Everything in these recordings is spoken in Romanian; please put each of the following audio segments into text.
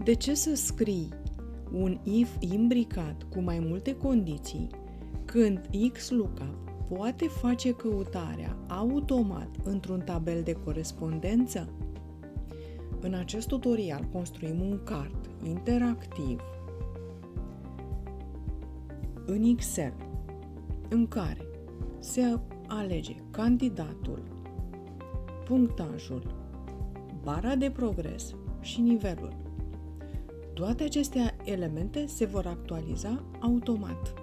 De ce să scrii un if imbricat cu mai multe condiții când XLOOKUP poate face căutarea automat într-un tabel de corespondență? În acest tutorial construim un card interactiv în Excel în care se alege candidatul, punctajul, bara de progres și nivelul. Toate aceste elemente se vor actualiza automat.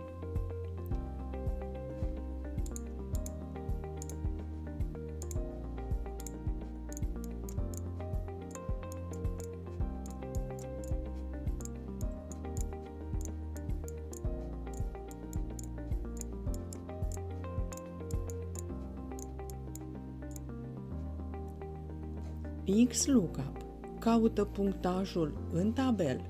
XLOOKUP caută punctajul în tabel,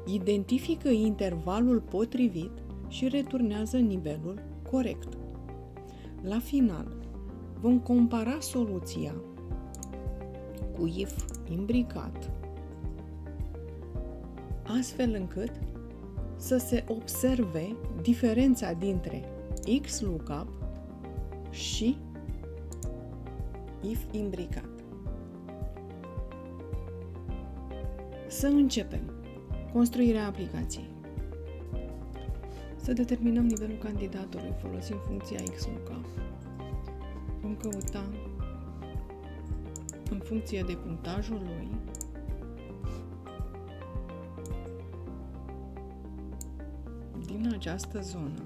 identifică intervalul potrivit și returnează nivelul corect. La final, vom compara soluția cu if imbricat, astfel încât să se observe diferența dintre XLOOKUP și if imbricat. Să începem construirea aplicației. Să determinăm nivelul candidatului. Folosim funcția XLOOKUP. Vom căuta în funcție de punctajul lui din această zonă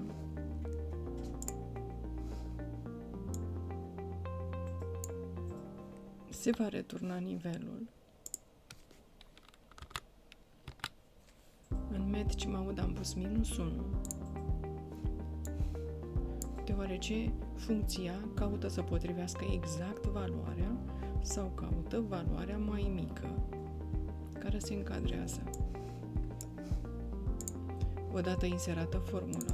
se va returna nivelul. În medici mă aud, am pus -1, deoarece funcția caută să potrivească exact valoarea sau caută valoarea mai mică care se încadrează. Odată inserată formula,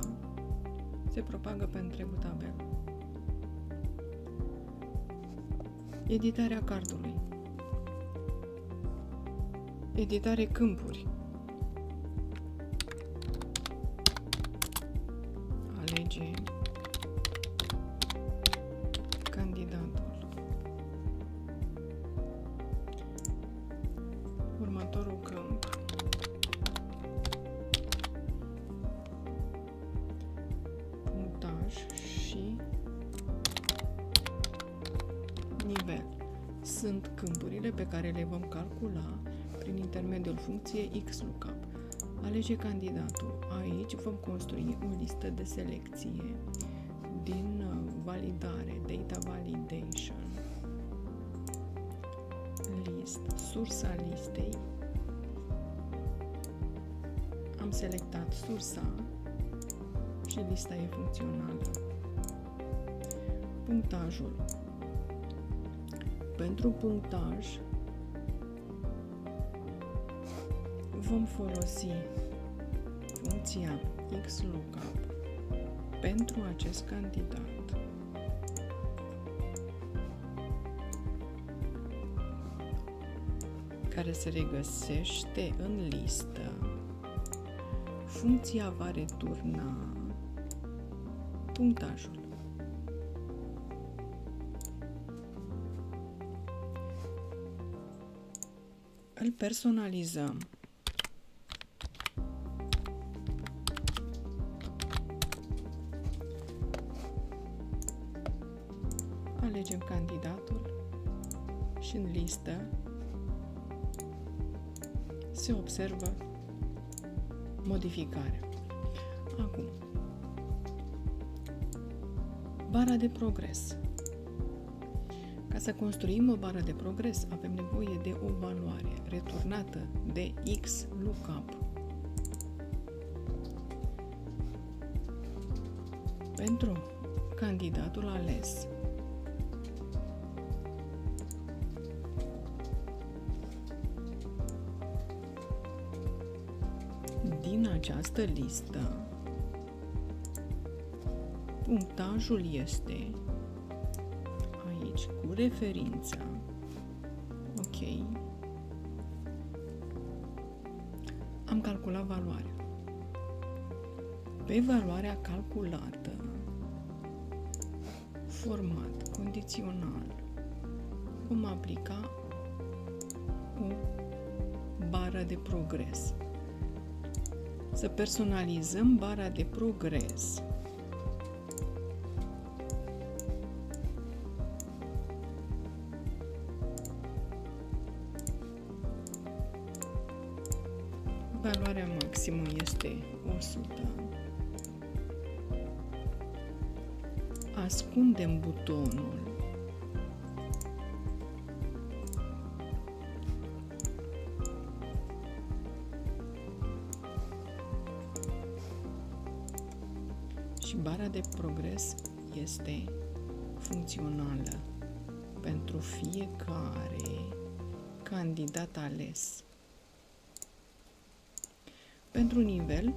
se propagă pe întregul tabel. Editarea cardului. Editare câmpuri. Alege candidatul. Următorul câmp. Punctaj și nivel. Sunt câmpurile pe care le vom calcula prin intermediul funcției XLOOKUP. Alege candidatul. Aici vom construi o listă de selecție din validare, data validation, list, sursa listei. Am selectat sursa și lista e funcțională. Punctajul. Pentru punctaj vom folosi funcția XLOOKUP pentru acest candidat. Care se regăsește în listă. Funcția va returna punctajul. Îl personalizăm. Alegem candidatul și în listă se observă modificarea. Acum, bara de progres. Ca să construim o bară de progres, avem nevoie de o valoare returnată de XLOOKUP. Pentru candidatul ales, din această listă, punctajul este aici cu referința. Ok. Am calculat valoarea. Pe valoarea calculată, format condițional, vom aplica o bară de progres. Să personalizăm bara de progres. Valoarea maximă este 100. Ascundem butonul. Și bara de progres este funcțională pentru fiecare candidat ales. Pentru nivel,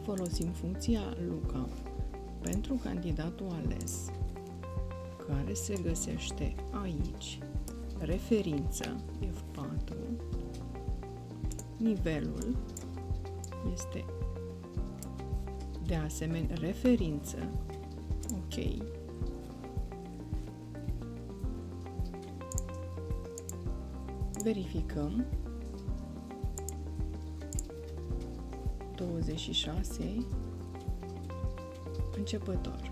folosim funcția lookup pentru candidatul ales, care se găsește aici. Referință F4. Nivelul este de asemenea referință. Ok. Verificăm. 26 începător.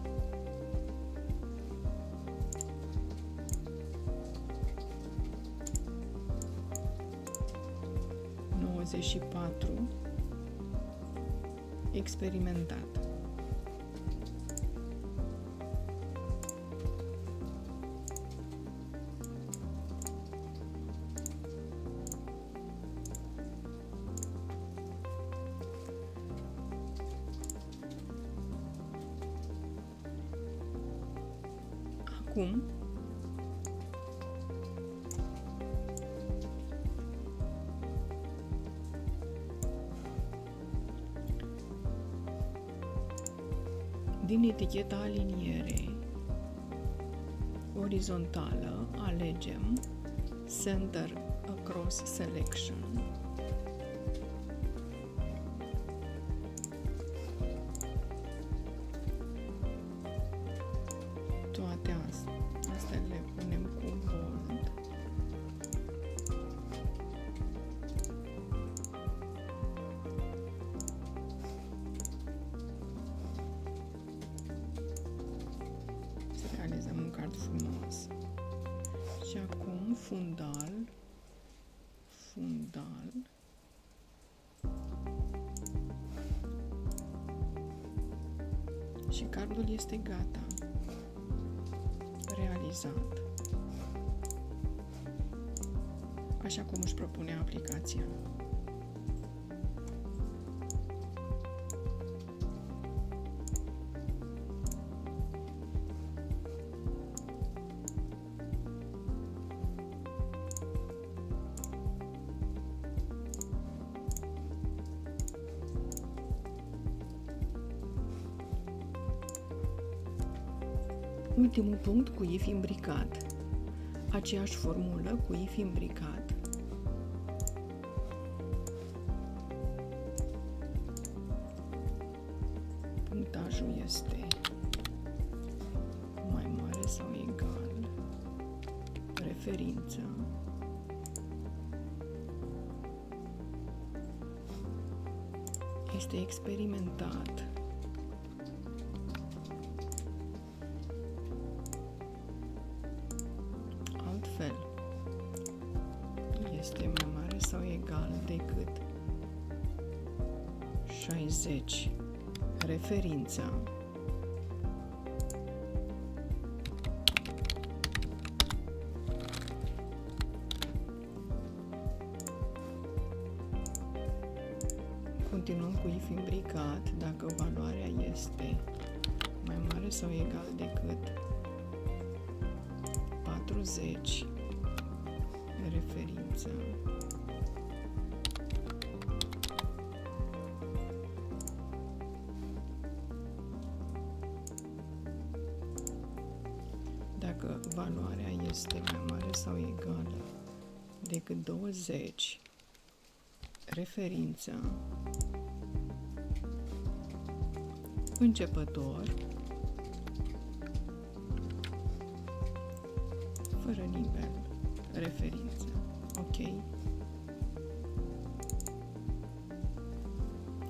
94 experimentat. Acum din eticheta aliniere orizontală alegem Center Across Selection. Toate astea le punem cu bold. Să realizăm un card frumos. Și acum fundal. Și cardul este gata. Realizat. Așa cum își propune aplicația. Ultimul punct cu if imbricat. Aceeași formulă cu if imbricat. Punctajul este mai mare sau egal. Referința. Este experimentat. Altfel, este mai mare sau egal decât 60. Referința. Continuăm cu if imbricat dacă valoarea este mai mare sau egal decât 40. Referință. Dacă valoarea este mai mare sau egală decât 20, referință, începător, fără nivel, referință. Ok.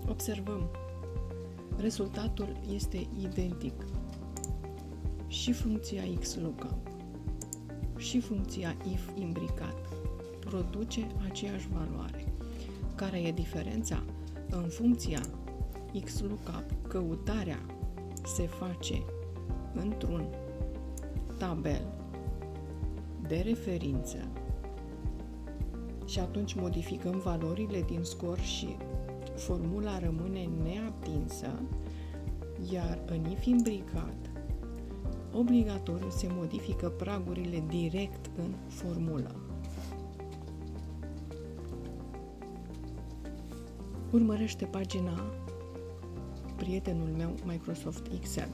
Observăm. Rezultatul este identic. Și funcția XLOOKUP și funcția if imbricat produce aceeași valoare. Care e diferența? În funcția XLOOKUP, căutarea se face într-un tabel de referință și atunci modificăm valorile din scor și formula rămâne neatinsă, iar în if imbricat obligatoriu se modifică pragurile direct în formulă. Urmărește pagina prietenul meu Microsoft Excel.